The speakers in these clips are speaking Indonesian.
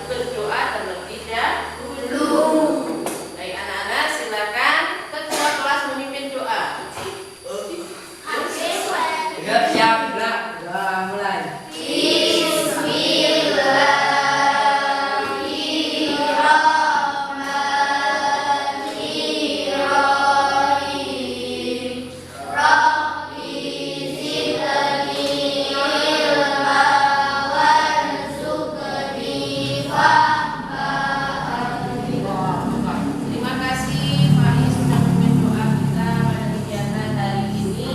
berdoa terlebih dahulu. Baik anak-anak, silakan ketua kelas memimpin doa. Siap, mulai. Terima kasih Pak Is sudah memimpin doa kita pada kegiatan hari ini.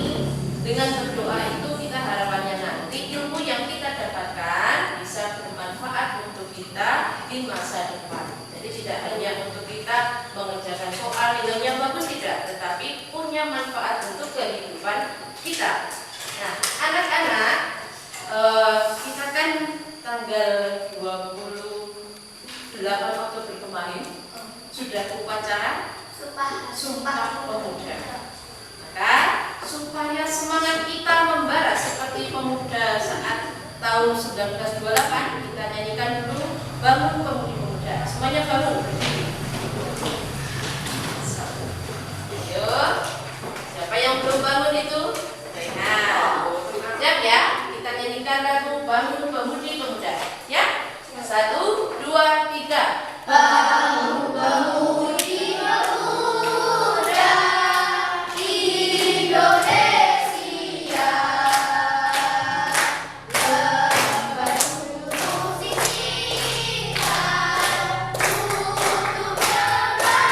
Dengan berdoa itu kita harapannya nanti ilmu yang kita dapatkan bisa bermanfaat untuk kita di masa depan. Jadi tidak hanya untuk kita mengerjakan soal nilainya bagus tidak, tetapi punya manfaat untuk kehidupan kita. Nah, anak-anak, kita kan tanggal 28 Oktober kemarin sudah upacara Sumpah Pemuda. Maka supaya semangat kita membara seperti pemuda saat tahun 1928, kita nyanyikan dulu Bangun Pemudi Pemuda. Semuanya bangun. Yuk, siapa yang belum bangun itu? Nah, siap ya? Kita nyanyikan lagu Bangun Pemudi Pemuda. Ya? 1, 2, 3. Bangun pemudi pemuda Indonesia, berbentuk sisikan untuk negara,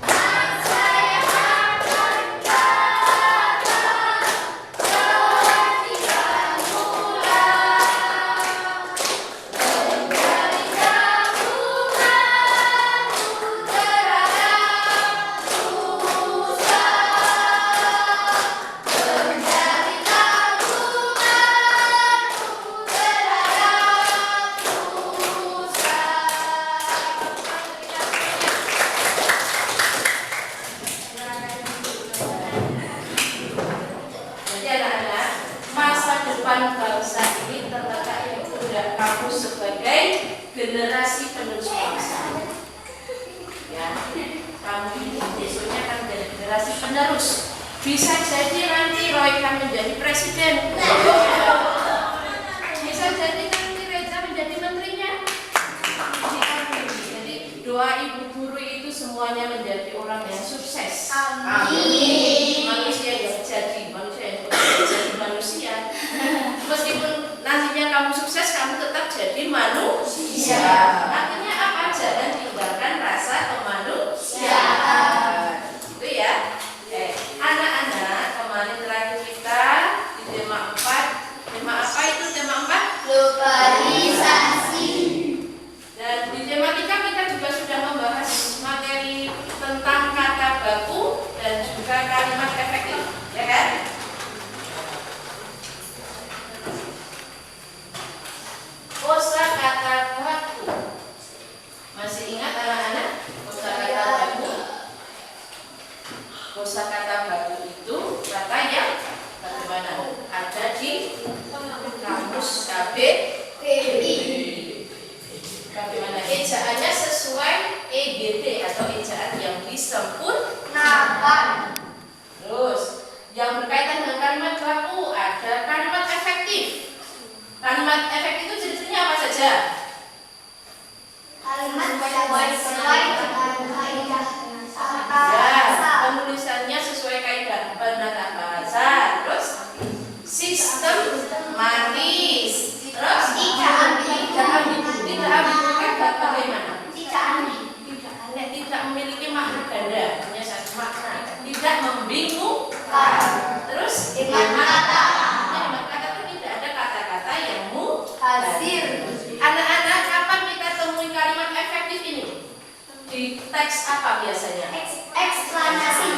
bangsa yang akan datang, tertinggal ulang. Mencari tabungan terhadap Nusa, mencari tabungan terhadap Nusa. Jadi anak-anak, masa depan bangsa ini terletak di pundak kamu sebagai generasi penerus bangsa. Ya, kamu ini besoknya akan menjadi generasi penerus. Bisa jadi nanti Roy akan menjadi presiden. Bisa jadi nanti Reza menjadi menterinya. Jadi doa ibu guru itu semuanya menjadi orang yang sukses. Amin. Manusia yang jadi manusia. Meskipun nantinya kamu sukses, kamu tetap jadi manusia. Artinya apa? Jangan tinggalkan rasa kemanusiaan. Itu ya. Anak-anak, kemarin terakhir kita di tema 4. Tema apa itu tema 4? Globalisasi. Dan di tema 3 kita juga sudah membahas materi tentang kata baku dan juga kalimat efektif, ya kan? Kosakata baku. Masih ingat anak-anak? Kosakata baku. Kosakata baku itu kata yang bagaimana? Ada di kamus KBBI. Bagaimana ejaannya sesuai EGD atau ejaan yang disempurnakan. Terus yang berkaitan dengan kalimat baku ada kalimat efektif. Kalimat efektif itu jenisnya apa saja? Kalimat sesuai dengan kaidah Ya, penulisannya sesuai kaidah penata bahasa. Terus sistem manis. Terus tidak ambil bagaimana? Tidak memiliki makna ganda, hanya satu makna. Tidak membingungkan. Terus Dengan kata itu tidak ada kata-kata yang hasil. Anak-anak, kapan kita temui kalimat efektif ini? Di teks apa biasanya?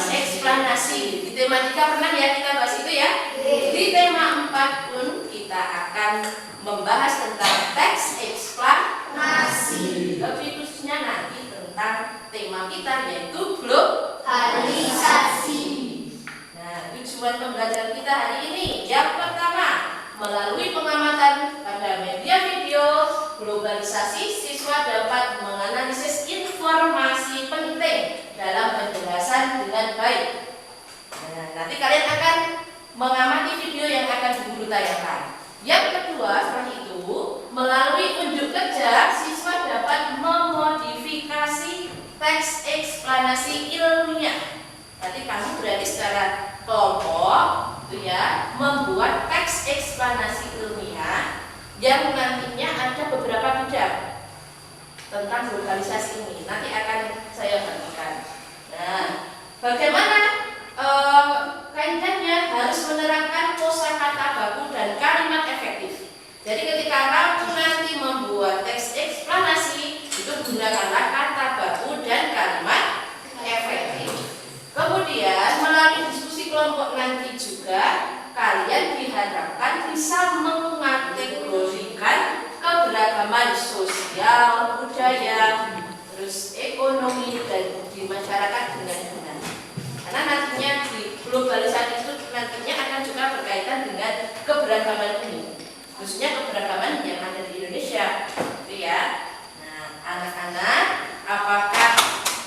Eksplanasi. Di tema 3 pernah ya kita bahas itu ya? Di tema 4 pun kita akan membahas tentang teks eksplanasi. Lebih khususnya nanti tentang tema kita yaitu globalisasi. Nah, tujuan pembelajaran kita hari ini yang pertama, melalui pengamatan pada media video globalisasi, siswa dapat menganalisis informasi penting dalam penjelasan dengan baik. Nah, nanti kalian akan mengamati video yang akan Guru tayangkan. Yang kedua, setelah itu, melalui unjuk kerja, siswa dapat memodifikasi teks eksplanasi ilmiah. Nanti kamu berarti secara kelompok, itu ya, membuat teks eksplanasi ilmiah yang nantinya ada beberapa bidang tentang globalisasi ini. Nanti akan saya bagikan. Nah, bagaimana kaidahnya? Harus menerapkan kosakata baku dan kalimat efektif. Jadi ketika kamu nanti membuat teks eksplanasi, itu gunakanlah kata baku dan kalimat efektif. Kemudian melalui diskusi kelompok nanti juga kalian diharapkan bisa mengategorikan keberagaman sosial, budaya, terus ekonomi dan di masyarakat dengan benar. Karena nantinya di globalisasi itu nantinya akan juga berkaitan dengan keberagaman ini, khususnya keberagaman yang ada di Indonesia, gitu ya. Nah, anak-anak, apakah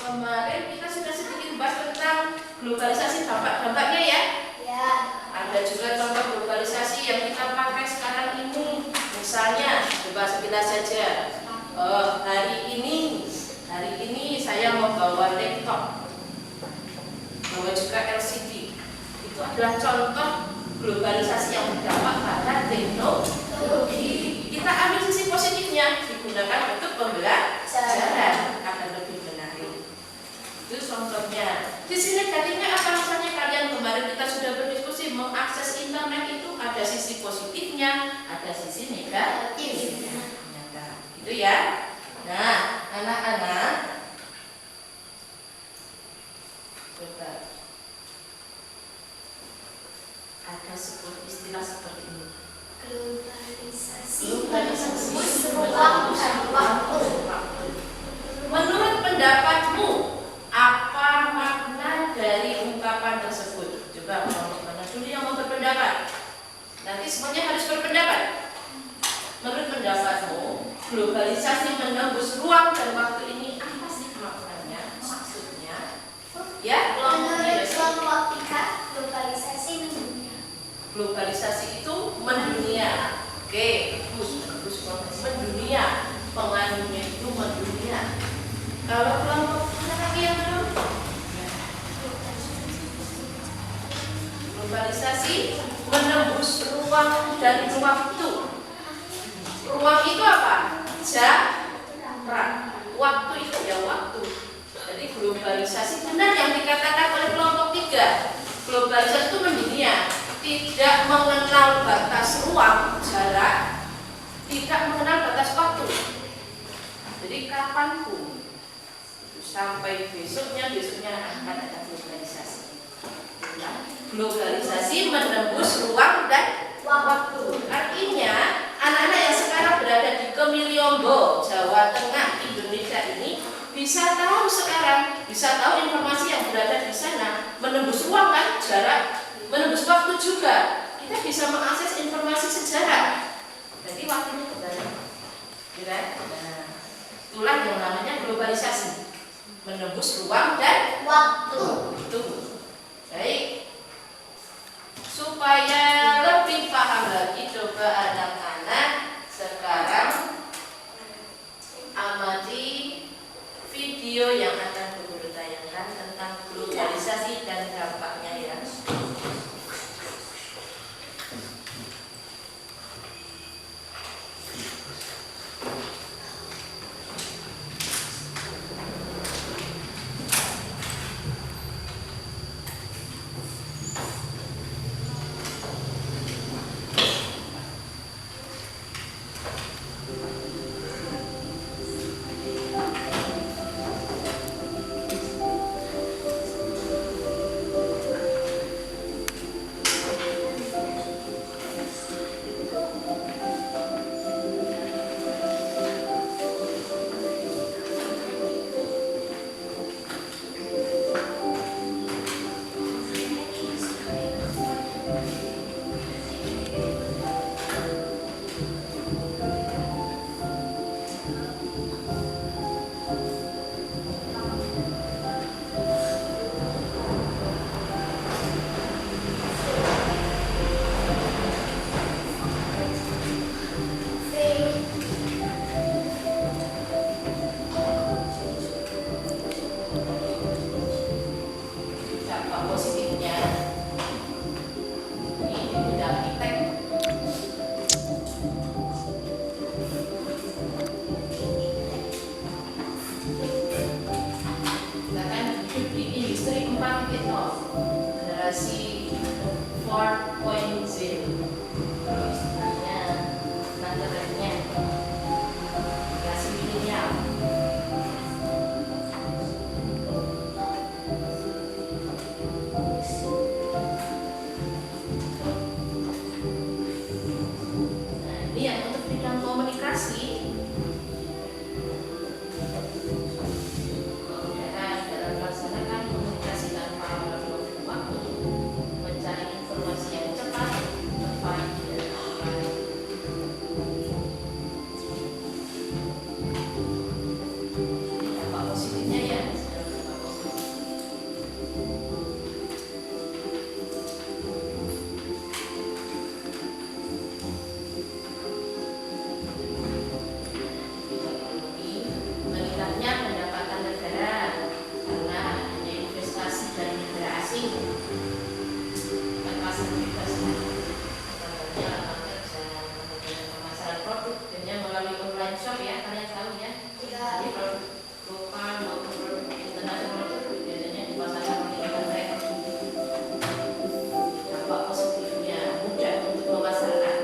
kemarin kita sudah sedikit bahas tentang globalisasi dampak-dampaknya ya? Ya. Ada juga contoh globalisasi yang kita pakai sekarang ini. Misalnya, coba sekilas saja. Hari ini saya membawa laptop, membawa juga LCD. Itu adalah contoh globalisasi yang berdampak pada teknologi. Kita ambil sisi positifnya, digunakan untuk pembelajaran akan lebih menarik. Itu contohnya. Sisi negatifnya apa? Misalnya kalian kemarin kita sudah berdiskusi mengakses internet itu ada sisi positifnya, ada sisi negatifnya. Itu ya. Nah, anak-anak, coba ada sebuah istilah seperti ini. Globalisasi. Menurut pendapatmu, apa makna dari ungkapan tersebut? Coba mana dulu yang mau berpendapat? Nanti semuanya harus berpendapat. Menurut pendapatmu, globalisasi menembus ruang dan waktu ini apa sih maknanya? Maksudnya? Ya, Menurut kelompok 3, globalisasi mendunia. globalisasi itu mendunia. Oke, bagus mendunia. Pengaruhnya itu mendunia. Kalau kelompok mana lagi yang belum? Globalisasi menembus ruang dan waktu. Ruang itu apa? Jarak. Waktu itu ya waktu. Jadi globalisasi benar yang dikatakan oleh kelompok 3. Globalisasi itu mendunia, tidak mengenal batas ruang, jarak, tidak mengenal batas waktu. Jadi kapanpun sampai besoknya akan ada globalisasi. Globalisasi menembus ruang dan waktu. Artinya anak-anak yang sekarang berada di Kemiliombo, Jawa Tengah, Indonesia ini bisa tahu sekarang, bisa tahu informasi yang berada di sana, menembus ruang kan, jarak, menembus waktu juga. Kita bisa mengakses informasi sejarah. Jadi waktunya kembali. Ya, nah, itulah yang namanya globalisasi, menembus ruang dan Waktu. itu. Baik. Supaya lebih paham lagi, coba anak-anak sekarang amati video yang akan Guru tayangkan tentang globalisasi dan dampaknya ya. shop ya, kalian tahu ya. Ya. Jadi produk lokal maupun produk internasional itu biasanya dipasarkan di internet. Dampak positifnya mudah untuk memasarkan.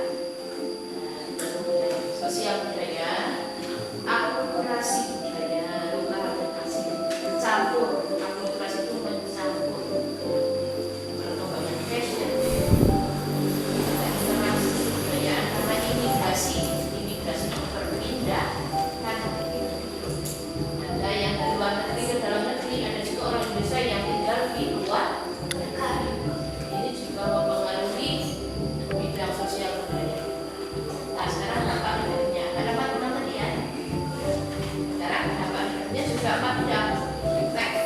Sosial budaya, akulturasi budaya, lokal adaptasi, campur. Akulturasi itu mencampur perkembangan fashion, interaksi budaya, karena imigrasi itu berpindah kan. Ada yang dari luar negeri ke dalam negeri, ada juga orang Indonesia yang tinggal di luar negeri. Ini juga mempengaruhi bidang sosial budaya. Nah, sekarang dampak negatifnya ada 4 bidang tadi ya. Sekarang dampak negatifnya juga 4 bidang. Teks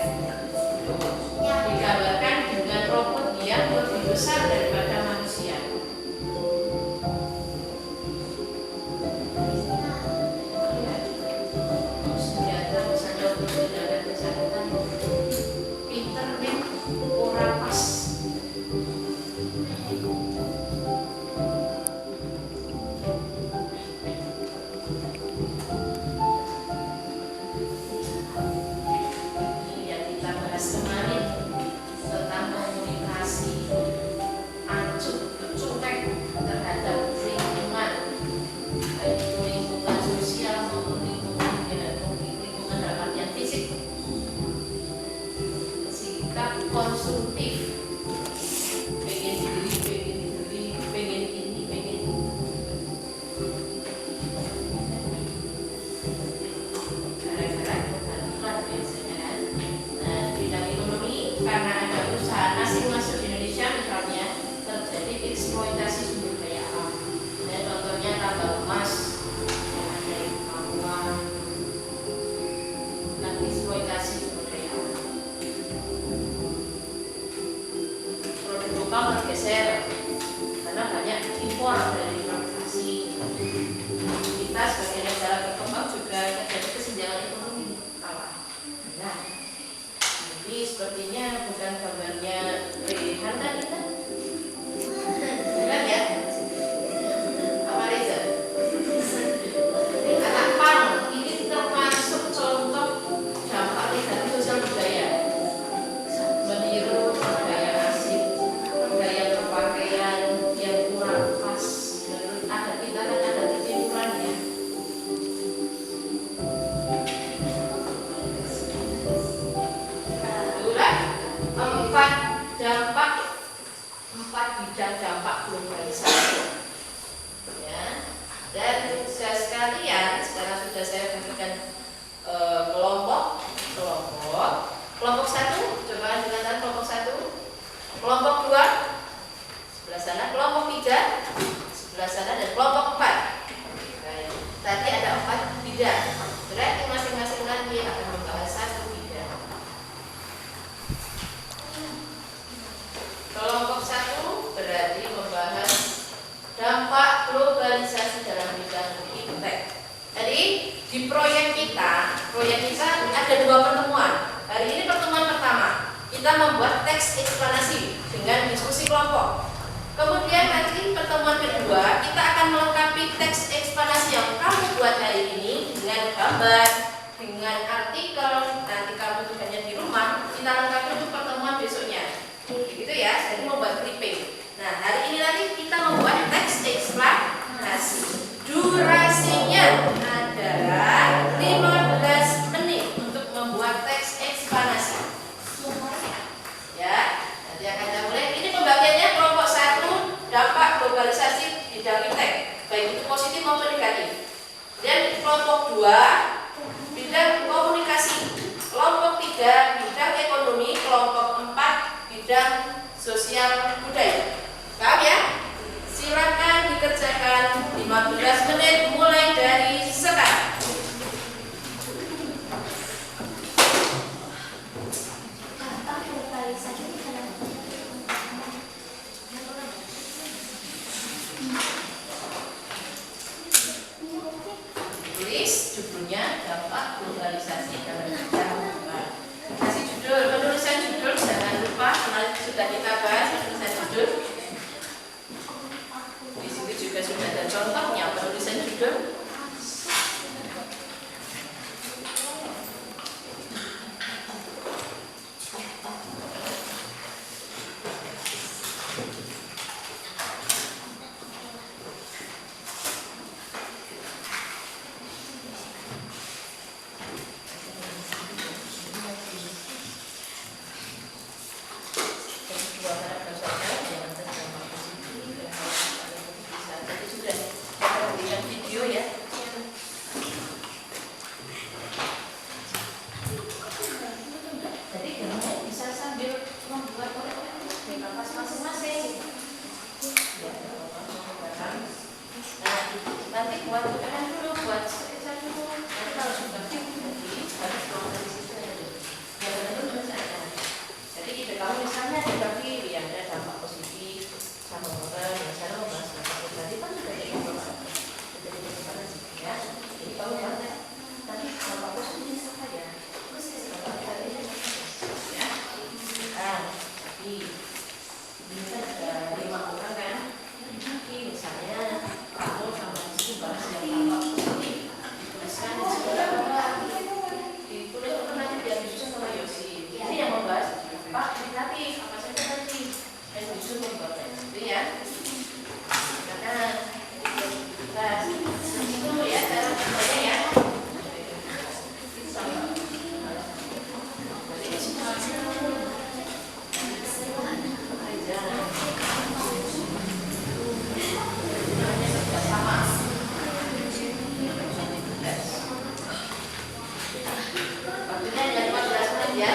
digambarkan dengan robot yang lebih besar daripada manusia. Senjata misalnya untuk menjaga kesehatan, internet ora pas. Ini yang kita bahas kemarin tentang komunikasi acuh cutek terhadap lingkungan, baik itu lingkungan sosial maupun lingkungan dalam artian fisik. Sikap konsumtif, pengen diri, pengen ini, pengen itu. Gara-gara kebutuhan biasanya kan. Nah, di bidang ekonomi, karena ada usaha asing masuk di Indonesia misalnya, terjadi eksploitasi sumber daya alam. Dan contohnya tambang emas yang ada di Papua, dan eksploitasi sumber daya alam. Produk lokal bergeser karena banyak impor dari produksi. Kita sebagai negara berkembang juga terjadi kesenjangan ekonomi kalah. Nah, ini sepertinya bukan gambarnya Rehan tadi kan? Benar ya? Apa Reza? Anak PAN ini termasuk contoh dampak negatif sosial budaya. Meniru budaya asing, budaya berpakaian yang kurang pas menurut adat kita kan ada ketimuran ya. Itulah 4 bidang dampak globalisasi. Ya. Dan sudah sekalian, sekarang sudah saya berikan kelompok 1, coba silakan kelompok 1, kelompok 2 sebelah sana, kelompok 3 sebelah sana, dan kelompok 4. Nah, tadi ada 4 bidang, berarti masing-masing nanti akan membahas 1 bidang. Kelompok 1 berarti membahas dampak globalisasi dalam bidang iptek. Jadi di proyek kita ada 2 pertemuan. Hari ini pertemuan pertama, kita membuat teks eksplanasi dengan diskusi kelompok. Kemudian nanti pertemuan kedua, kita akan melengkapi teks eksplanasi yang kamu buat hari ini dengan gambar, dengan artikel. Nanti kamu tugasnya di rumah, kita lengkapi untuk pertemuan besoknya. Gitu ya, jadi membuat clipping. Nah, hari ini nanti kita membuat teks eksplanasi. Durasinya adalah 15 menit untuk membuat teks eksplanasi. Ya, nanti akan kita mulai. Ini pembagiannya kelompok 1 dampak globalisasi bidang iptek, baik itu positif maupun negatif. Dan kelompok 2 bidang komunikasi, kelompok 3 bidang ekonomi, kelompok 4 bidang sosial budaya. Paham ya? Silakan dikerjakan 15 menit mulai dari sekarang. Dampak globalisasi dalam Tulis judulnya dampak globalisasi dalam bidang apa. Kasih judul, penulisan judul jangan lupa, sudah kita bahas penulisan judul. Di situ juga sudah ada contohnya penulisan judul. Dua paragraf saja, jangan terdampak positif, ya harus ada bisa. Jadi sudah perhatikan video ya. Jadi kamu bisa sambil membuat oleh-oleh di kapas masing-masing. Ya, nah, nanti buat tekan dulu, buat sketsa dulu. Nanti kalau sudah fit, jadi harus keluar dari situ aja. Jangan dulu saja. Jadi ide kamu misalnya dibagi yang ada dampak positif sama orang yang saya membahas dampak tadi kan sudah ada informasi. Sudah ada informasi ya. Jadi kamu bahas tadi dampak positif apa ya? Ya. Ah, jadi ini kan ada 5 orang kan. Jadi misalnya kamu sama itu bahas yang dampak positif. Dituliskan di sebelah bawah. Ditulis apa nanti biar disusun sama Yosi. Ini yang membahas. Pak, indikatif apa saja tadi? Saya disuruh membuatnya, itu ya. Karena kita itu ya cara kerjanya ya. Itu sama. Jadi semua sama. Waktunya jangan 15 menit ya.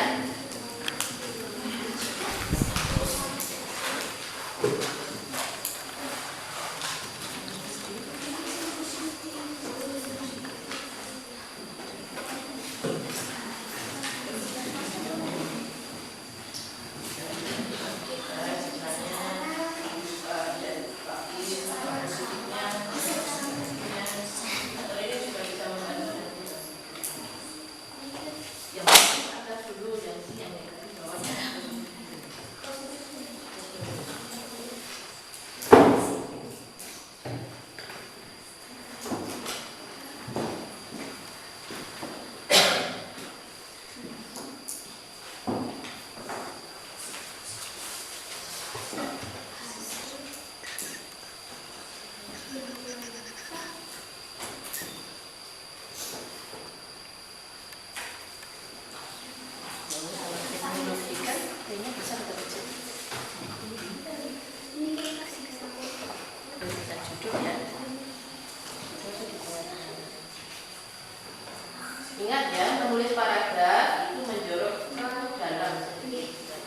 Ingat ya, menulis paragraf itu menjorok ke dalam sedikit.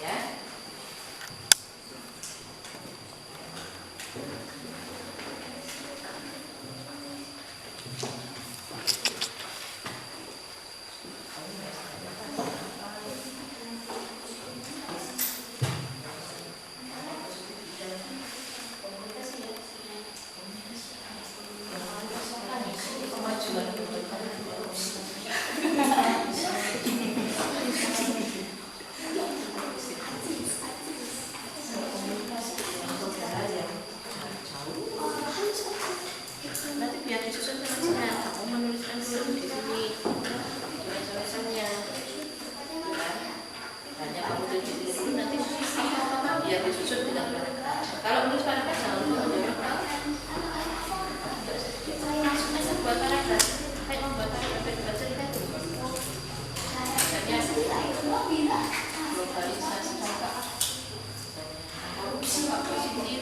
Ya. Nanti biar disusun dengan kamu menuliskan dulu di sini tulisannya, hanya kamu tulis di sini nanti biar disusun dengan paragraf. Kalau menulis paragraf jangan lupa menjorok langsung aja buat paragraf. Kayak membuat paragraf buat cerita itu. Globalisasi korupsi positif,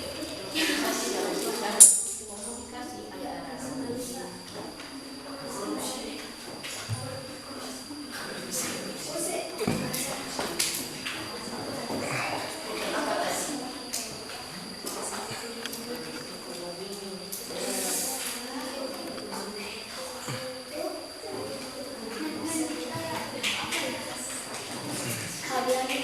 globalisasi dalam bidang komunikasi antara korupsi. Apa tadi?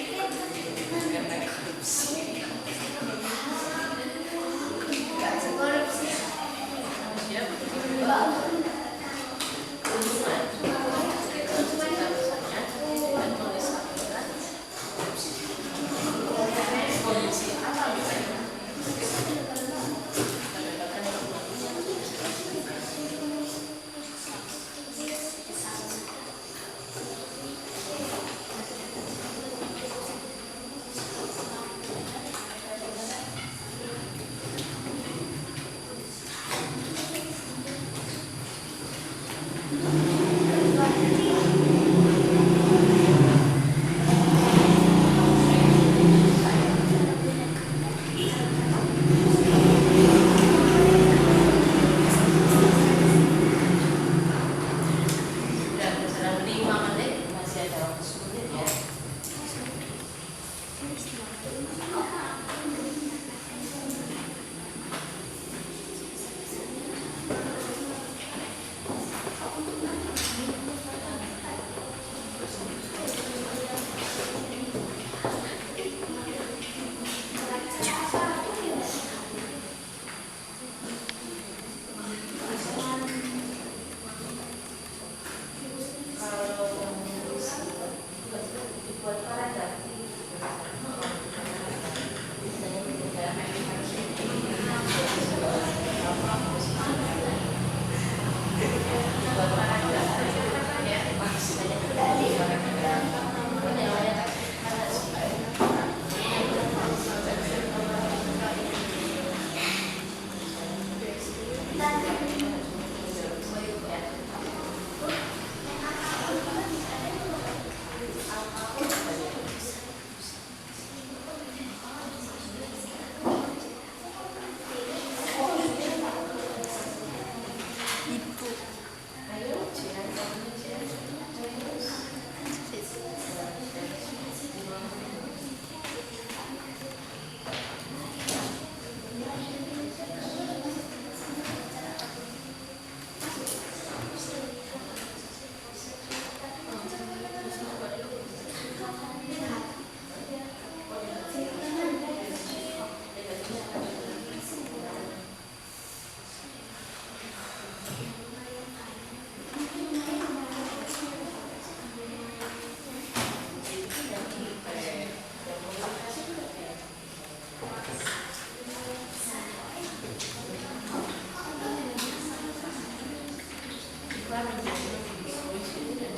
individual menjadi lebih egois dan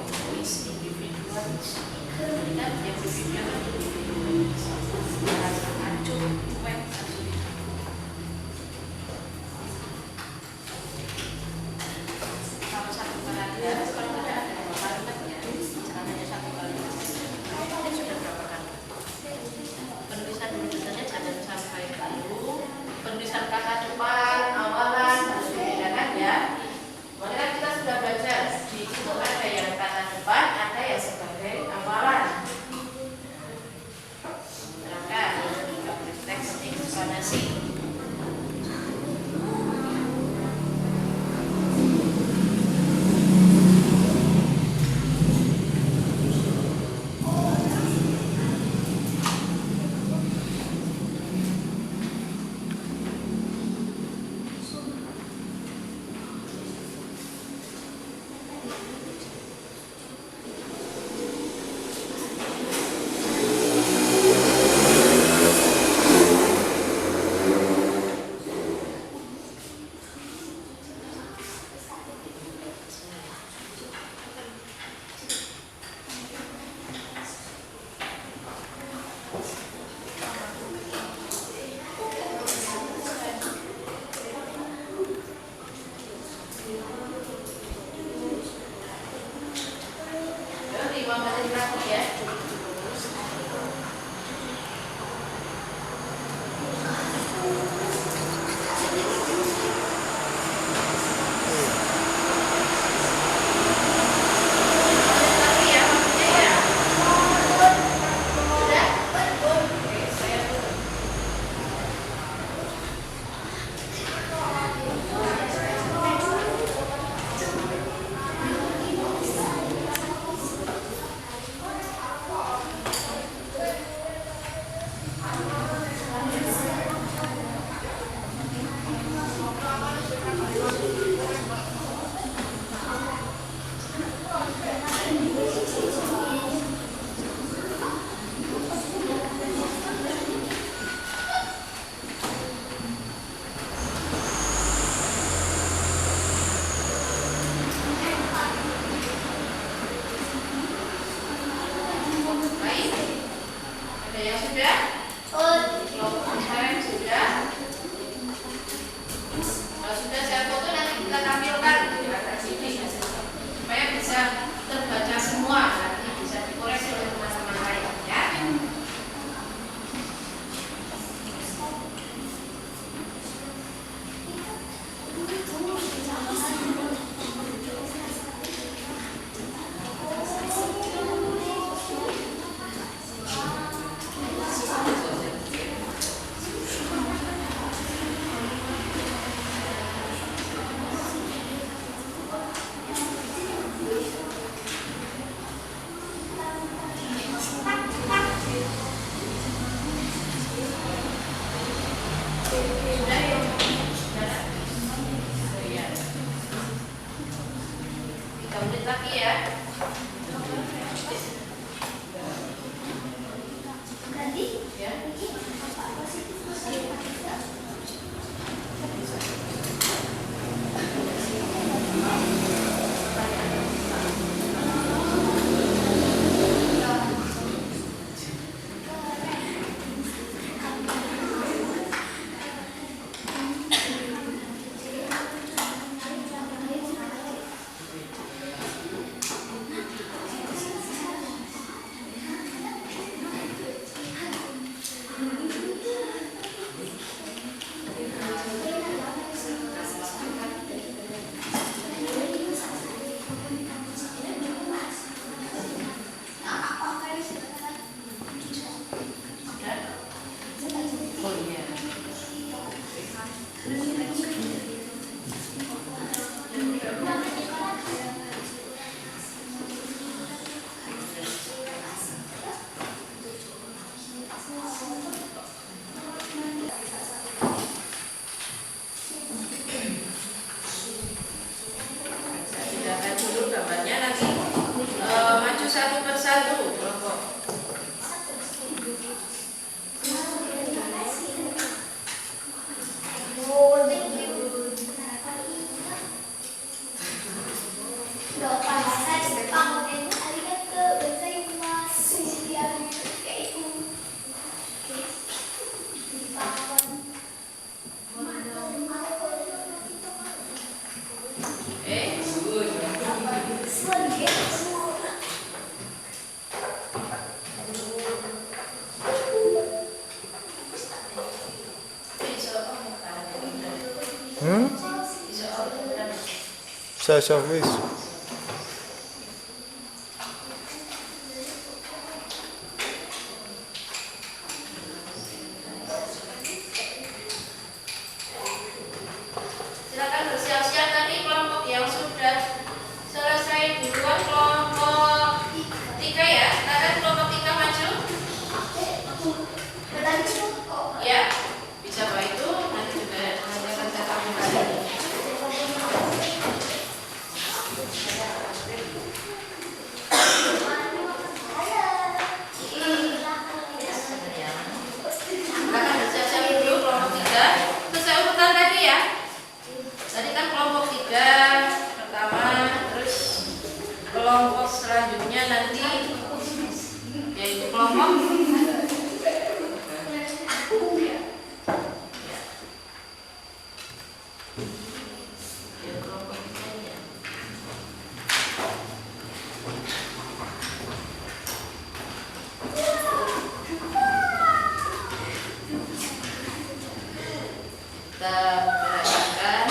egois individualis. Dan yang individual merasa acuh, cuek, kalau satu kali kalau tidak ada dua kalimatnya, caranya satu kalimat ini sudah berapa kali? Penulisan tulisannya jangan sampai lalu penulisan kata depan, awalan, harus dibedakan ya. Makanya kita sudah belajar di situ ada yang kata depan, ada yang sebagai awalan. Silakan kita beri teks eksplanasi. Saya servis. Silakan bersiap-siap tadi kelompok yang sudah selesai duluan, kelompok 3 ya. Silakan kelompok 3 maju. Ya, bisa Pak itu nanti juga nanti akan saya tambahkan. Silakan bersiap-siap dulu kelompok 3. Selesai urutan tadi ya. Tadi kan kelompok 3 pertama, terus kelompok selanjutnya nanti yaitu kelompok ya, kelompok 3 ya. Kita berdasarkan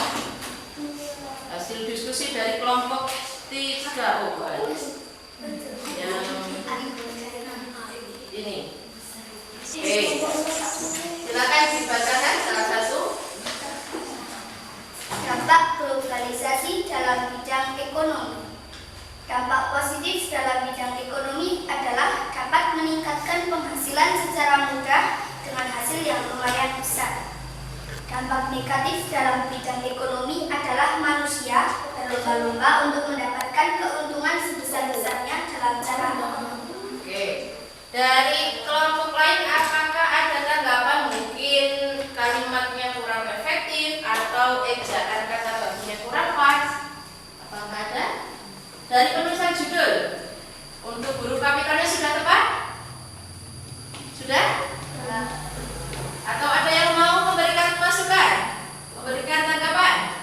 hasil diskusi dari kelompok 3 bukan yang ini. Oke, silakan dibacakan salah satu. Dampak globalisasi dalam bidang ekonomi. Dampak positif dalam bidang ekonomi adalah dapat meningkatkan penghasilan secara mudah dengan hasil yang lumayan besar. Dampak negatif dalam bidang ekonomi adalah manusia berlomba-lomba untuk mendapatkan keuntungan sebesar-besarnya dalam cara Oke, dari kelompok lain apakah ada tanggapan mungkin kalimatnya kurang efektif atau ejaan kata bakunya kurang pas? Apakah ada? Dari penulisan judul untuk huruf kapitalnya sudah tepat? Sudah? Atau ada yang mau memberikan masukan? Memberikan tanggapan?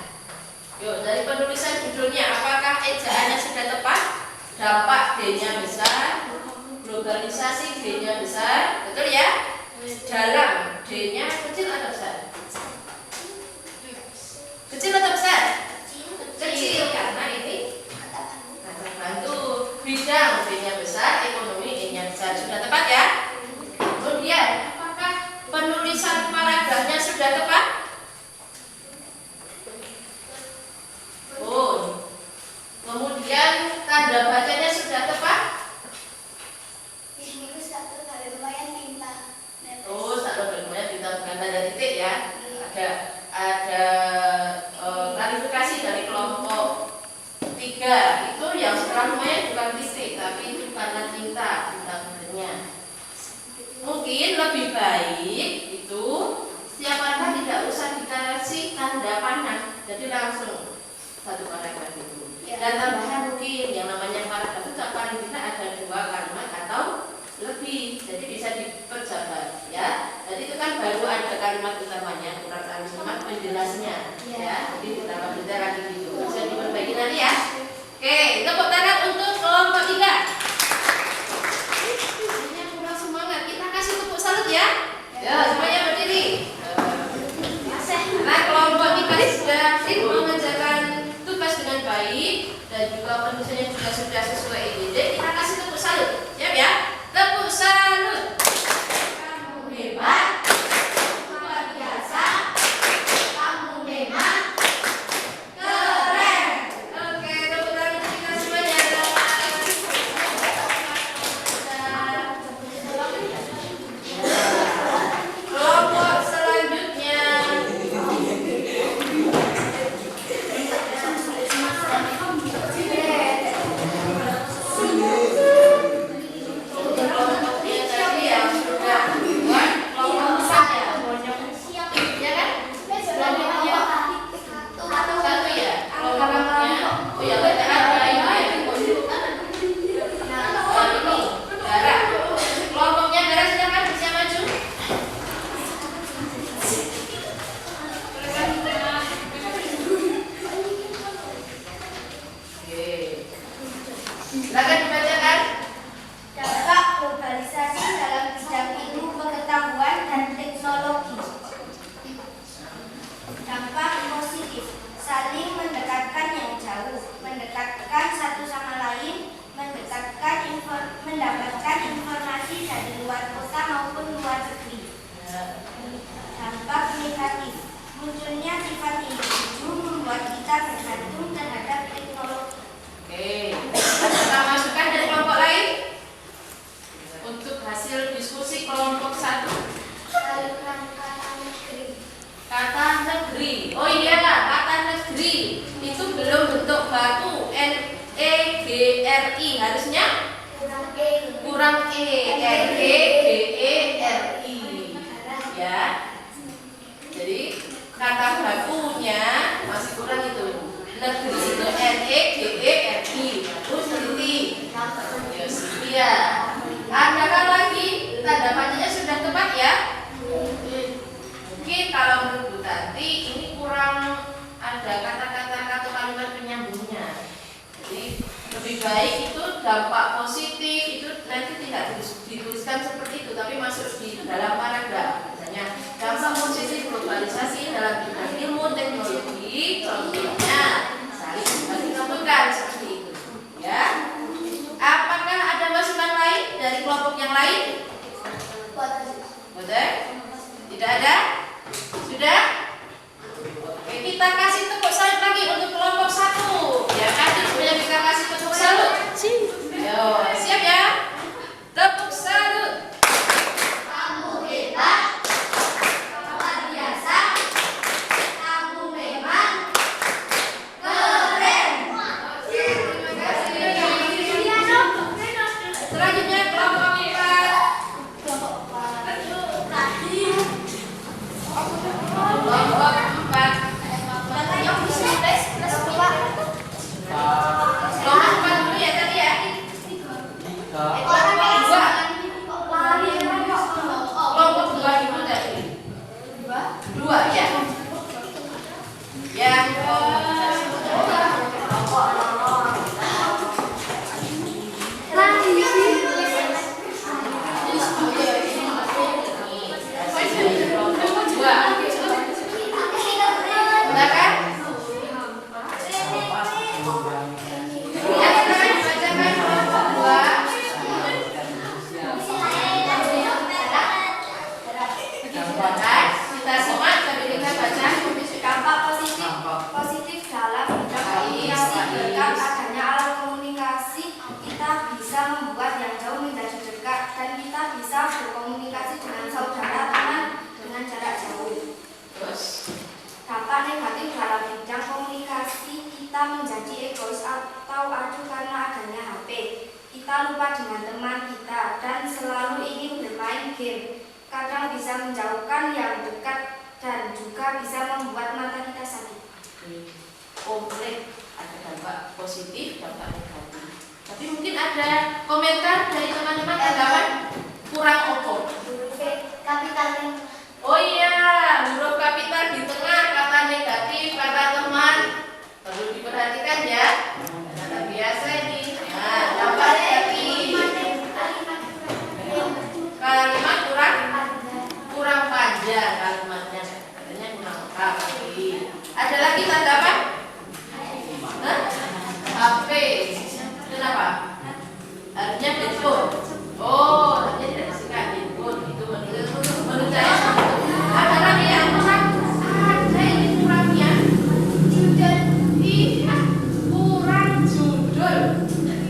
Yuk, dari penulisan judulnya apakah ejaannya sudah tepat? Dampak D-nya besar, globalisasi D-nya besar, betul ya? Dalam D-nya kecil atau besar? Kecil atau besar? Kecil karena ini kata bantu. Bidang D-nya besar, ekonomi E-nya besar. Sudah tepat ya? Kemudian apakah penulisan paragrafnya sudah tepat? Oh. Kemudian tanda bacanya sudah tepat? Oh, satu berikutnya ditambahkan tanda titik ya. Ada klarifikasi dari kelompok 3 itu yang sekarang lumayan bukan titik tapi itu karena tinta benernya. Mungkin lebih baik itu setiap paragraf tidak usah dikasih tanda panah, jadi langsung satu paragraf itu. Dan tambahan mungkin yang namanya paragraf itu paling tidak ada 2 kalimat atau lebih, jadi bisa dipercepat ya. Jadi itu kan baru ada kalimat utamanya, kurang kalimat penjelasnya ya. Jadi ditambah beda lagi gitu, bisa diperbaiki nanti ya. Oke, tepuk tangan untuk kelompok 3. Ini kurang semangat, kita kasih tepuk salut ya. Ya, semuanya berdiri. Nah, kelompok 3 sudah aktif mengerjakan tugas dengan baik dan juga penulisannya juga sudah sesuai EDD. Kita kasih tepuk salut, siap ya? Tepuk salut. Kamu hebat, luar biasa. Kamu memang keren. Oke, tepuk tangan untuk kita semuanya. Kelompok selanjutnya. kurang E, R, E, G, E, R, I. Ya. Jadi kata bakunya masih kurang itu. Negeri itu N, E, G, E, R, I. Terus teliti. Ya. Adakah lagi tanda panjangnya sudah tepat ya? Mungkin kalau menurut Bu Tanti ini kurang ada kata-kata atau kalimat penyambungnya. Jadi lebih baik itu dampak positif itu nanti tidak dituliskan seperti itu, tapi masuk di dalam paragraf. Misalnya dampak positif globalisasi dalam bidang ilmu teknologi, contohnya saling menentukan seperti itu. Ya. Apakah ada masukan lain dari kelompok yang lain? Betul? Tidak ada? Sudah? Oke, kita kasih tepuk salut lagi untuk kelompok 1. Ya, nanti supaya kita kasih tepuk salut. Yo, siap ya? Tepuk salut. Kamu hebat, luar biasa, kamu memang keren. Terima kasih. Selanjutnya kelompok 4. Kelompok 4. Kelompok 4 dulu ya tadi ya. Kelompok 2 itu tadi. 2 ya. Yang Dampak positif dalam bidang komunikasi berkat adanya alat komunikasi kita bisa membuat yang jauh menjadi dekat dan kita bisa berkomunikasi dengan saudara teman dengan jarak jauh. Dampak negatif dalam bidang komunikasi kita menjadi egois atau acuh karena adanya HP. Kita lupa dengan teman kita dan selalu ingin bermain game. Kadang bisa menjauhkan yang dekat dan juga bisa membuat mata kita sakit. komplit, ada dampak positif, dampak negatif. Tapi mungkin ada komentar dari teman-teman tanggapan kurang opo. Kapital. Oh iya, huruf kapital di tengah, kata negatif, kata teman perlu diperhatikan ya. Kata biasa ini. Nah, dampak negatif. Kalimat kurang panjang kalimatnya, katanya kurang rapi. Ada lagi tanggapan? HP. Kenapa? Artinya handphone. Oh, artinya tidak disingkat handphone. Itu menurut saya. Ada lagi yang kurang? Ada ini kurangnya. Iya, kurang judul.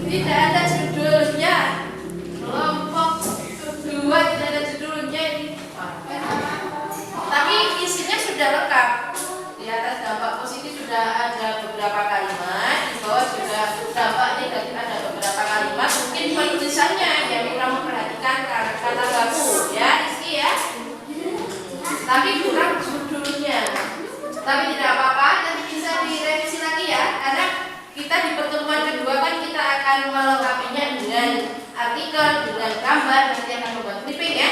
Tidak ada judulnya. Kelompok kedua tidak ada judulnya ini. Tapi isinya sudah lengkap. Di atas dampak positif sudah ada beberapa kalimat, di bawah juga dampak negatif ada beberapa kalimat. Mungkin penulisannya yang kurang memperhatikan kata baku, ya Rizky ya. Tapi kurang judulnya. Tapi tidak apa-apa, nanti bisa direvisi lagi ya. Karena kita di pertemuan kedua kan kita akan melengkapinya dengan artikel, dengan gambar, nanti akan membuat clipping ya.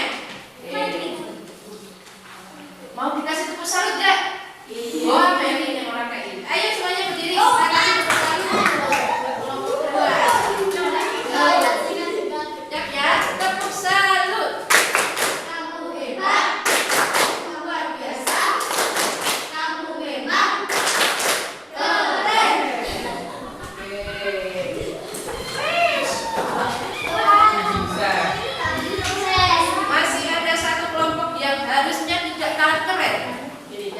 Mau dikasih tepuk salut gak? Oh, ini yang orang kayak ini. Ayo semuanya berdiri. Kita kasih tepuk salut. Kelompok kedua. Siap ya, tepuk salut. Kamu hebat, luar biasa, kamu memang keren. Masih ada satu kelompok yang harusnya tidak kalah keren. Jadi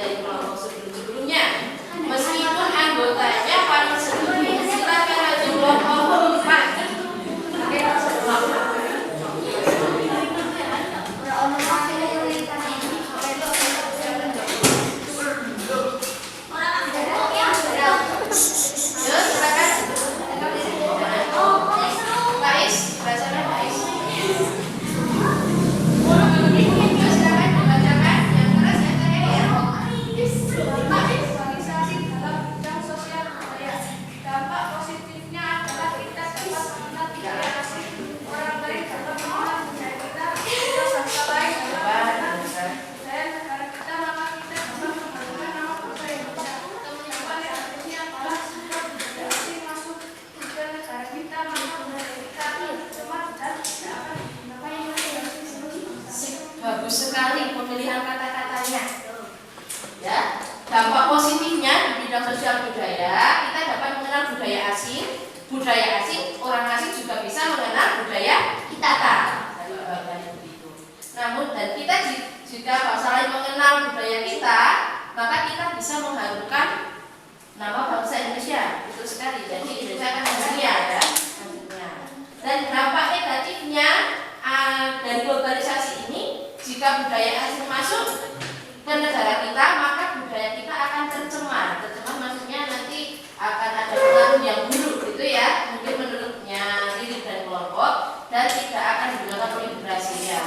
kita. Dari bahannya begitu. Namun dan kita jika saling mengenal budaya kita, maka kita bisa mengharumkan nama bangsa Indonesia. Itu sekali. Jadi Indonesia akan mendunia ya. Dan dampak negatifnya dari globalisasi ini, jika budaya asing masuk ke negara kita, maka budaya kita akan tercemar. Tercemar maksudnya nanti akan ada pengaruh yang buruk gitu ya, mungkin menurutnya diri dan kelompok, dan tidak akan digunakan oleh generasi ya.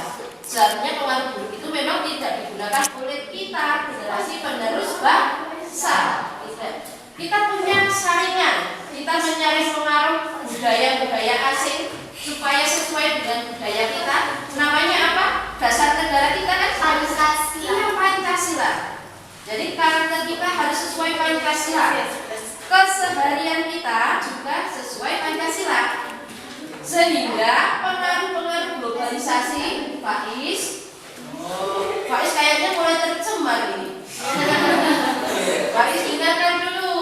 Seharusnya pengaruh buruk itu memang tidak digunakan oleh kita, generasi penerus bangsa. Kita punya saringan, kita menyaring pengaruh budaya-budaya asing supaya sesuai dengan budaya kita. Namanya apa? Dasar negara kita kan Pancasila. Jadi karakter kita harus sesuai Pancasila. Keseharian kita juga sesuai Pancasila. Sehingga pengaruh-pengaruh globalisasi, Pak Is kayaknya mulai tercemar ini. Pak Is dengarkan dulu.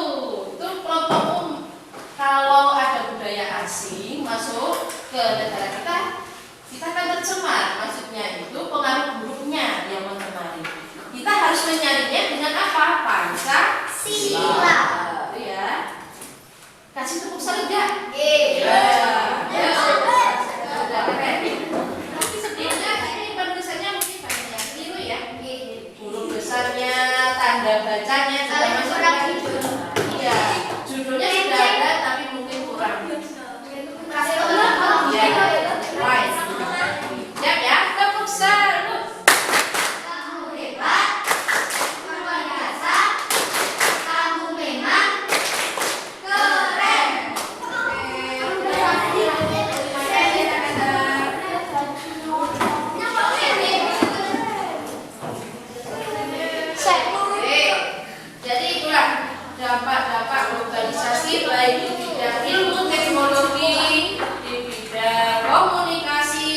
Itu kelompok kalau ada budaya asing masuk ke negara kita akan tercemar. Maksudnya itu pengaruh buruknya yang mencemari. Kita harus menyaringnya dengan apa? Pancasila. Ya. Kasih tepuk tangan enggak? Iya. Sudah keren. Tapi sebelumnya ini penulisannya mungkin banyak yang keliru ya. Huruf besarnya, tanda bacanya juga masih kurang. Iya. Judulnya sudah ada tapi mungkin kurang. Siap ya, tepuk tangan. Kamu hebat, luar biasa, kamu memang keren. Jadi itulah dampak-dampak globalisasi baik di bidang ilmu teknologi, di bidang komunikasi,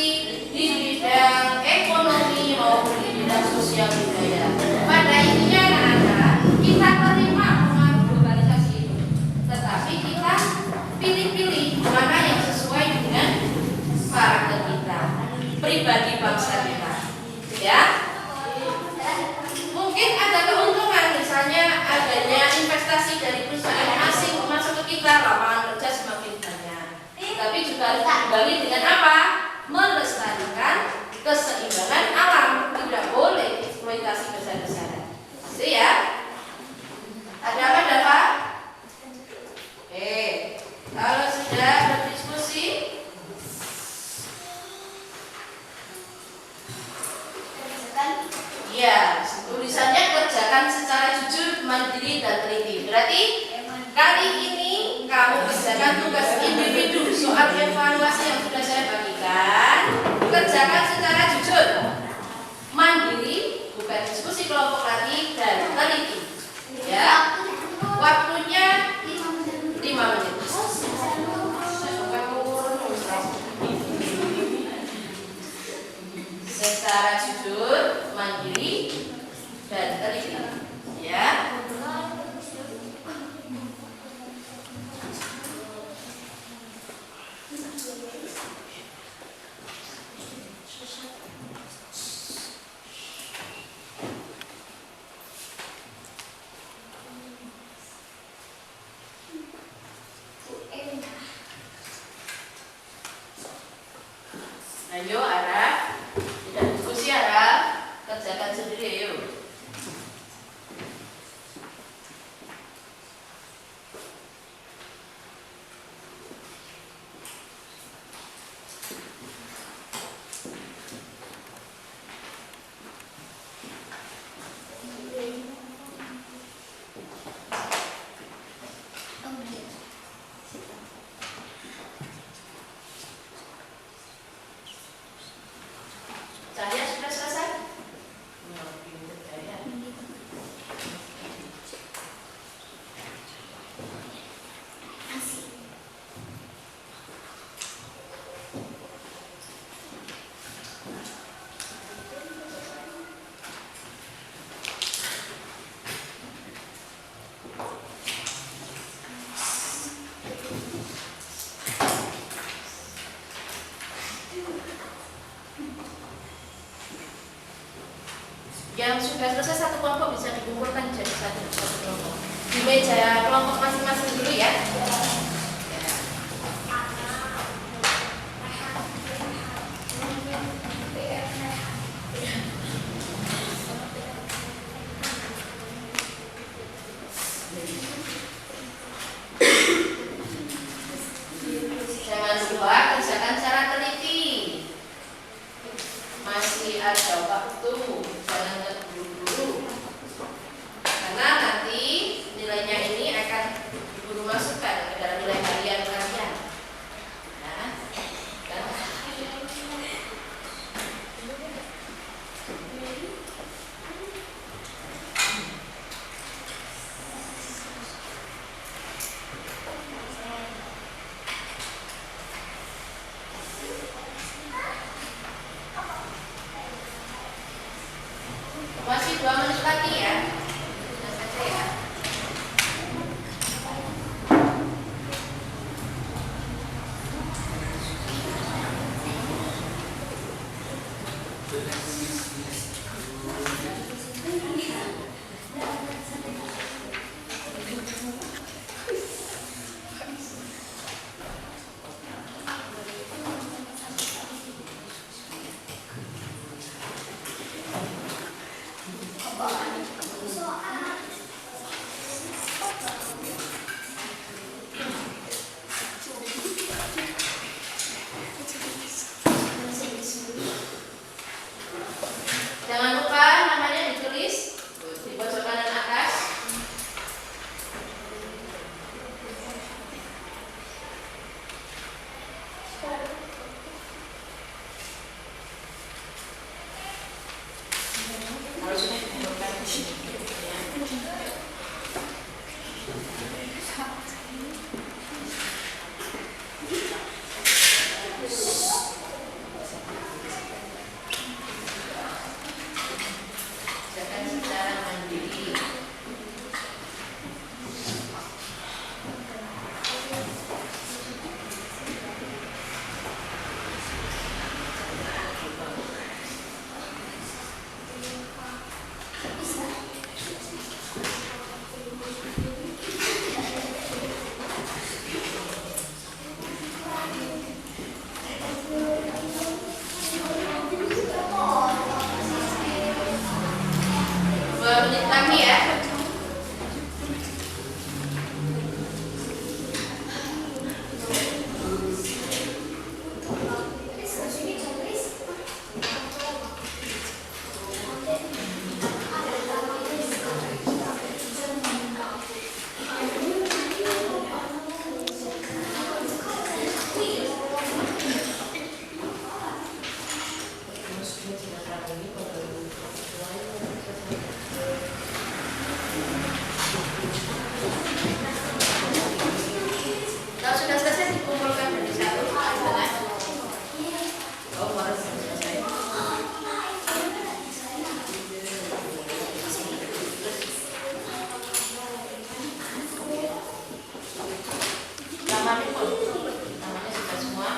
di bidang ekonomi maupun di bidang sosial budaya. Pada intinya anak-anak, kita terima pengaruh globalisasi itu, tetapi kita pilih-pilih mana yang sesuai dengan karakter kita, pribadi bangsa kita. Ya. Mungkin ada keuntungan, misalnya adanya investasi dari perusahaan asing masuk ke kita, lapangan kerja semakin banyak. Tapi juga harus diimbangi dengan apa? Melestarikan keseimbangan alam, tidak boleh eksploitasi besar-besaran. Itu ya. Ada apa, Dava? Kalau sudah berdiskusi, ya, tulisannya kerjakan secara jujur, mandiri, dan teliti. Berarti kali ini kamu kerjakan tugas individu, soal evaluasi yang sudah saya bagikan. Kerjakan secara jujur, mandiri, bukan diskusi kelompok lagi, dan teliti. Ya, waktunya 5 menit. Secara jujur, mandiri, dan teliti. Ya. sudah selesai satu kelompok bisa dikumpulkan jadi satu kelompok. Di meja kelompok masing-masing dulu ya. Jangan lupa kerjakan secara teliti. Masih ada waktu, jangan terburu-buru. Karena nanti nilainya ini akan guru masukkan ke dalam nilai harian kalian. Nah, dan masih 2 menit lagi ya. Nah, saja ya. Jangan lupa namanya ditulis di pojok kanan atas. Harusnya dikumpulkan di sini. Kerjakan secara mandiri. Dua menit lagi ya. Kalau sudah selesai dikumpulkan jadi satu. Oh, baru selesai. Namanya pun, namanya sudah semua.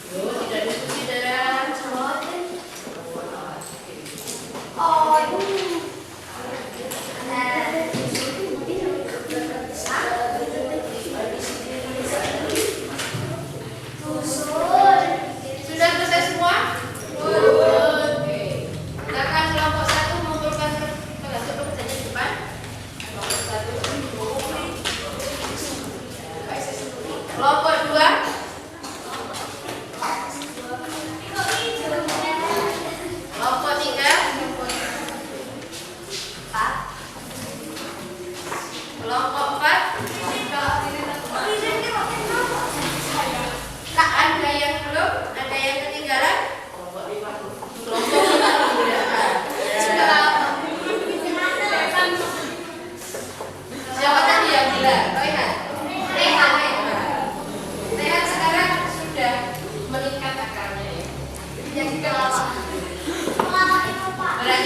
Yuk, tidak diskusi darah. Sudah selesai semua? Oke. Silakan kelompok 1 mengumpulkan hasil pekerjaannya di depan. Kelompok 1. Kelompok 2. Kelompok 3. Kelompok 4. Ada yang belum? Ada yang ketinggalan? Kelompok 5. Kelompok 5 tidak. Siapa tadi yang bilang? Rehan. Rehan sekarang sudah meningkat akarnya ya. Jadi kelapa. Berarti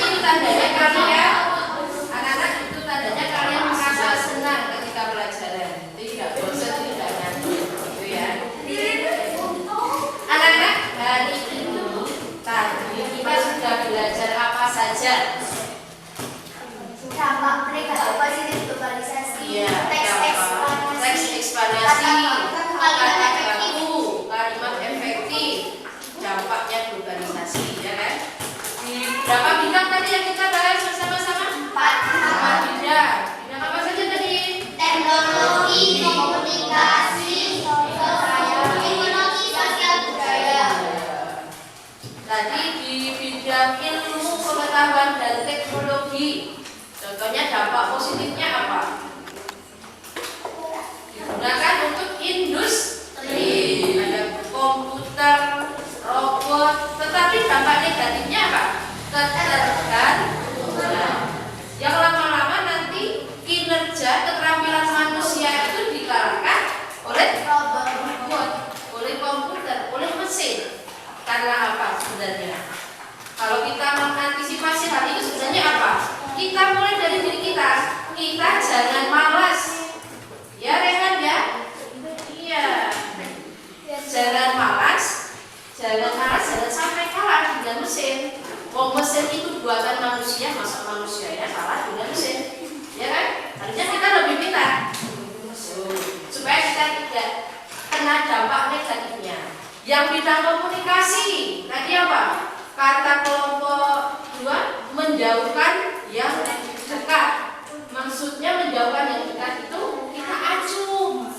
Yang bidang komunikasi, tadi apa? Kata kelompok 2, menjauhkan yang dekat. Maksudnya menjauhkan yang dekat itu kita acung.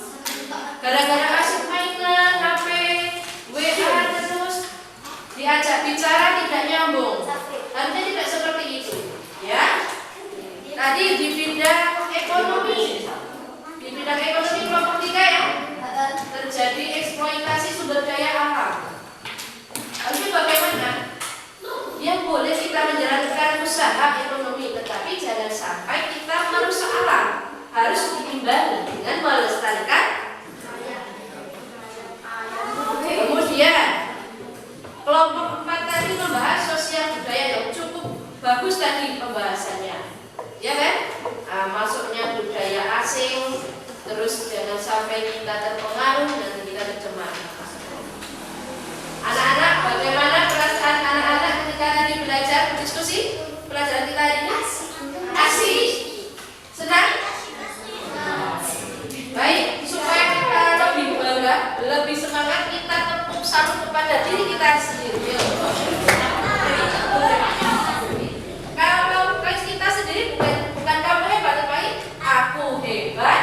Gara-gara asik mainan, HP, WA terus diajak bicara tidak nyambung. Harusnya tidak seperti itu, ya. Tadi di bidang ekonomi, kelompok 3 ya, terjadi eksploitasi sumber daya alam. Lalu bagaimana? Yang boleh kita menjalankan usaha ekonomi, tetapi jangan sampai kita merusak alam. Harus diimbangi dengan melestarikan. Kemudian kelompok 4 tadi membahas sosial budaya yang cukup bagus tadi pembahasannya, ya kan? Masuknya budaya asing, terus jangan sampai kita terpengaruh dan kita tercemar. Anak-anak, bagaimana perasaan anak-anak ketika tadi belajar berdiskusi? Pelajaran kita hari ini asik, senang. Baik, supaya kita lebih bangga, lebih semangat, kita tepuk salut kepada diri kita sendiri. Kalau kita sendiri bukan kamu hebat, tapi aku hebat,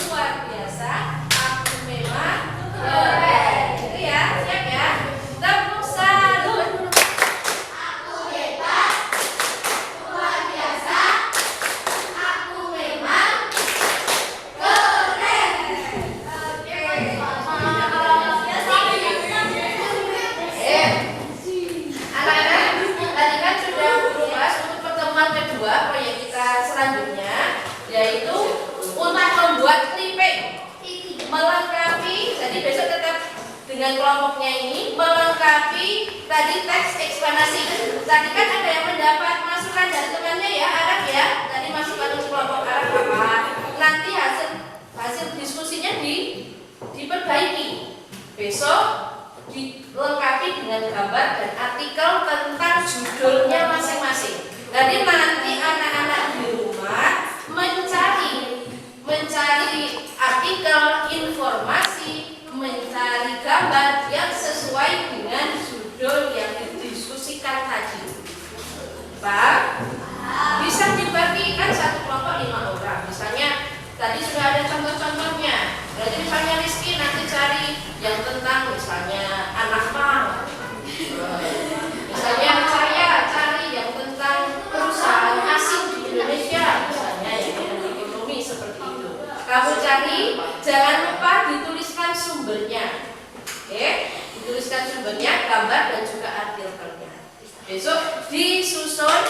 luar biasa, aku memang keren. Itu ya, siap ya. Tepuk salut. Aku hebat, luar biasa, aku memang keren. Oke. Anak-anak, tadi kan sudah berbahas untuk pertemuan kedua proyek kita selanjutnya, yaitu untuk membuat clipping melengkapi. Jadi besok tetap dengan kelompoknya ini melengkapi tadi teks eksplanasi. Tadi kan ada yang mendapat masukan dari temannya ya, Arab ya. Tadi masukan untuk kelompok Arab apa? Nanti hasil diskusinya diperbaiki. Besok dilengkapi dengan gambar dan artikel tentang judulnya masing-masing. Jadi nanti anak-anak di rumah mencari artikel, informasi, mencari gambar yang sesuai dengan judul yang didiskusikan tadi. Pak, bisa dibagikan satu kelompok 5 orang. Misalnya tadi sudah ada contoh-contohnya. Berarti misalnya Rizky nanti cari yang tentang misalnya anak pang. Misalnya saya cari yang tentang perusahaan asing di Indonesia, misalnya yang ekonomi seperti itu. Kamu cari, jangan lupa dituliskan sumbernya. Oke, dituliskan sumbernya, gambar dan juga artikelnya. Besok disusun,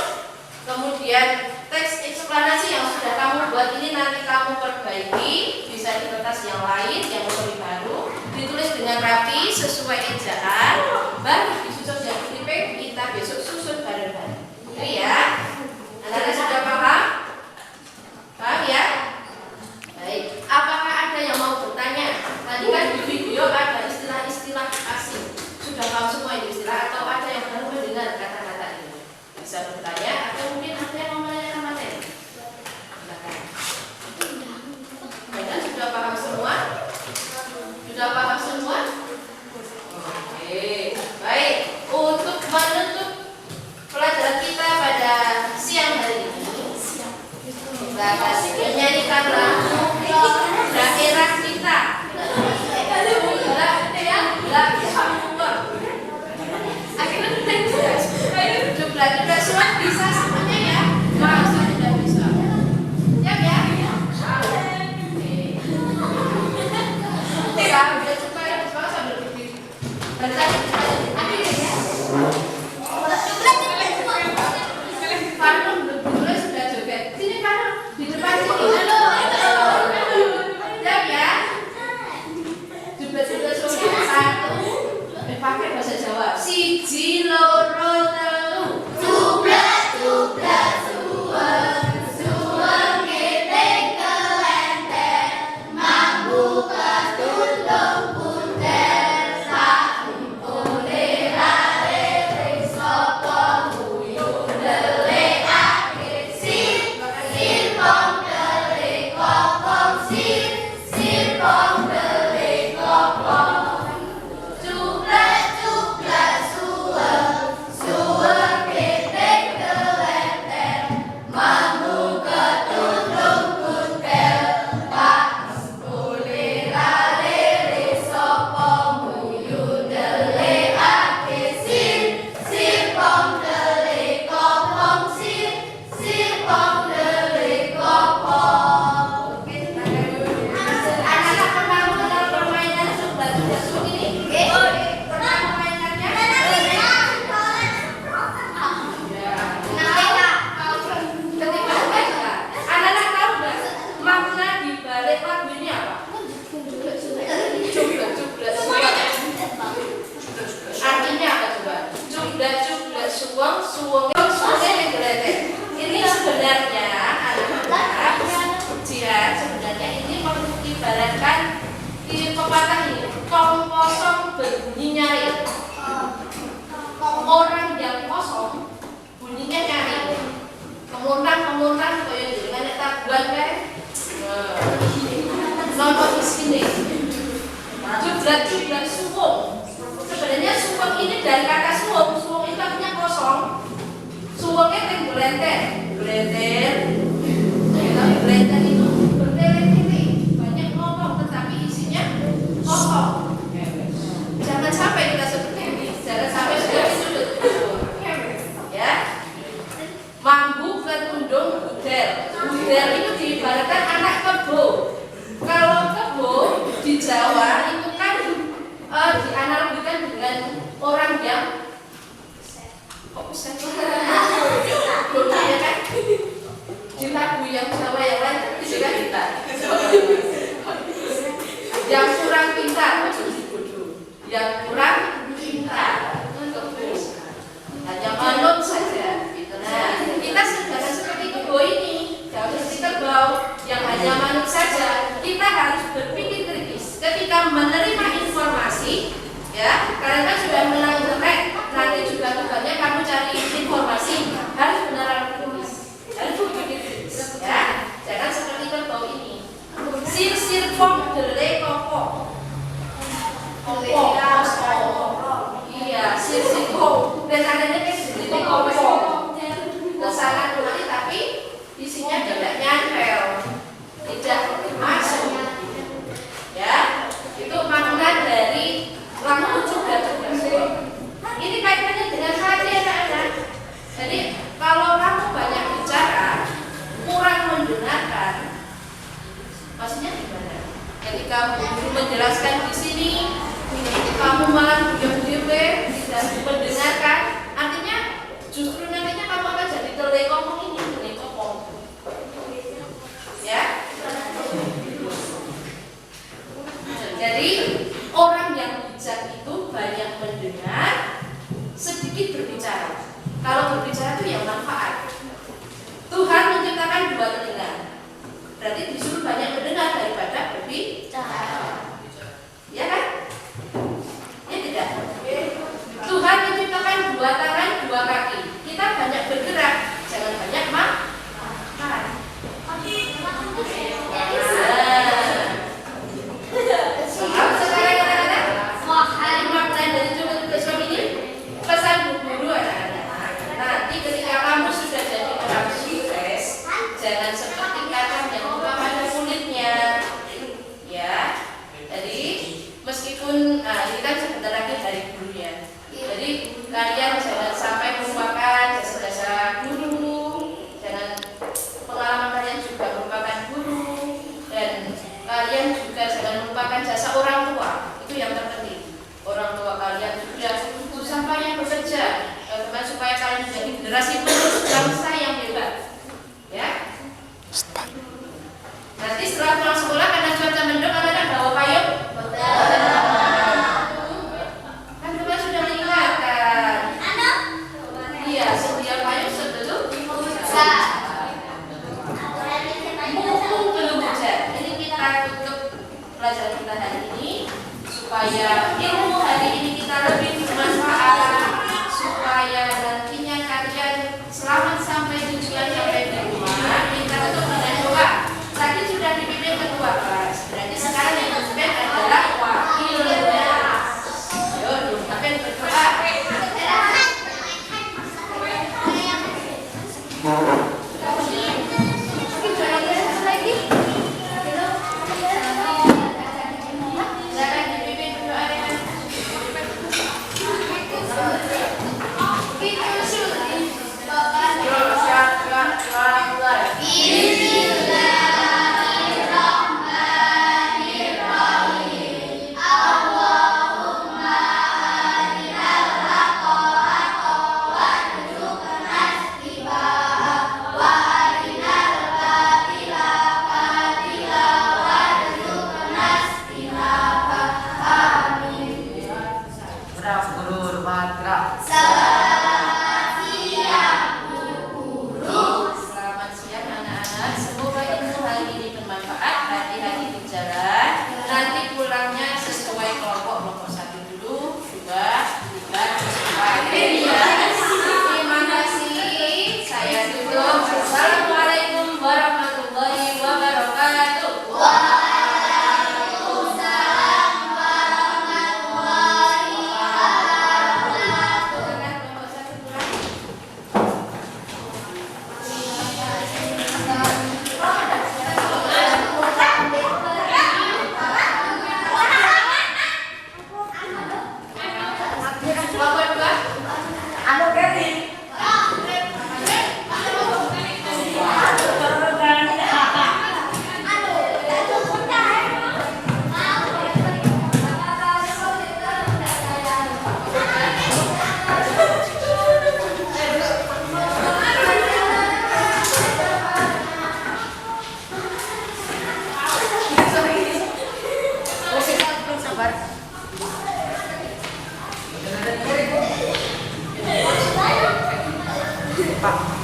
kemudian teks eksplanasi yang sudah kamu buat ini nanti kamu perbaiki, bisa di kertas yang lain, yang lebih baru, ditulis dengan rapi sesuai ejaan, baru disusun jadi clipping, kita besok susun bareng-bareng. Itu ya, anak-anak sudah paham? Paham ya? Baik, apakah ada yang mau bertanya? Tadi kan di video ada istilah-istilah asing. Sudah tahu semua ini istilah atau ada yang baru mendengar kata-kata ini? Bisa bertanya atau mungkin ada yang mau menanyakan materi? Silakan. Kalian sudah paham semua? Sudah paham semua? Oke, baik. Untuk menutup pelajaran kita pada ibaratkan di pepatah ini, tong kosong berbunyi nyari. Orang yang kosong bunyinya nyari. Kemuntang kaya jenengan nek tabuhan kae. Nonton di sini. Jublat suwung. Sebenarnya suwung ini dari kata suwung. Suwung itu artinya kosong. Suwungnya kan belenter. Tapi belenter itu bertele-tele. Banyak ngomong tetapi isinya kosong. Jangan sampai kita seperti ini. Jangan sampai sudah disudut. Ya. Mambu ketundung budel. Budel itu diibaratkan anak kebo. Kalau kebo di Jawa itu kan dianalogikan dengan orang yang ya kan? Di lagu yang Jawa yang lain itu juga kita. Yang kurang pintar, yang kurang pintar hanya manut saja. Nah, kita jangan seperti kebo ini, jangan seperti kerbau yang hanya manut saja. Kita harus berpikir kritis ketika menerima informasi, ya. Kalian kan sudah mengenal internet, nanti juga tujuannya kamu cari informasi harus benar kritis, harus berpikir kritis, ya. Jangan seperti kerbau ini. Sir fong dele kopo. Iya, sir kok. Dan adanya kayak seperti kopo. Kesalahan tulis tapi isinya tidak nyempel, tidak masuk. Ya, itu makna dari lampu juga cerdas. Ini kaitannya dengan hati anak-anak. Jadi kalau kamu banyak bicara, kurang mendengarkan, maksudnya gimana? Ketika guru menjelaskan di sini, kamu malah diam-diam tidak mendengarkan, artinya justru nantinya kamu akan jadi telekong ini, telekong. Ya. Jadi orang yang bijak itu banyak mendengar, sedikit berbicara. Kalau berbicara itu yang manfaat. Tuhan menciptakan dua telinga. Berarti disuruh banyak mendengar daripada berbicara. Ya kan? Ya tidak. Tuhan menciptakan dua tangan, dua kaki. Kita banyak bergerak, jangan banyak makan. Sekarang anak-anak, makna dari Tuhan ini pesan guru anak-anak. Nanti ketika kamu sudah jadi orang sukses, jangan seperti kacang yang lupa pada kulitnya. Ya, jadi meskipun ini kan sebentar lagi hari guru ya. Jadi kalian jangan sampai melupakan jasa-jasa guru, jangan pengalaman kalian juga merupakan guru, dan kalian juga jangan melupakan jasa orang tua. Itu yang terpenting. Orang tua kalian sudah susah payah bekerja, bagaimana supaya kalian menjadi generasi penerus bangsa yang hebat. Ya. Nanti setelah pulang sekolah karena cuaca mendung, anak-anak bawa payung. Kan kemarin sudah mengingatkan. Iya, sedia payung sebelum mumpung belum hujan. Ini kita tutup pelajaran kita hari ini supaya ilmu hari ini kita lebih bermanfaat, supaya nantinya kalian selamat sampai tujuan sampai di rumah. Kita tutup dengan doa. Tadi sudah dipimpin ketua kelas, berarti sekarang yang dipimpin adalah wakilnya. Ayo, diucapkan berdoa. Silakan dipimpin berdoa dengan Pak.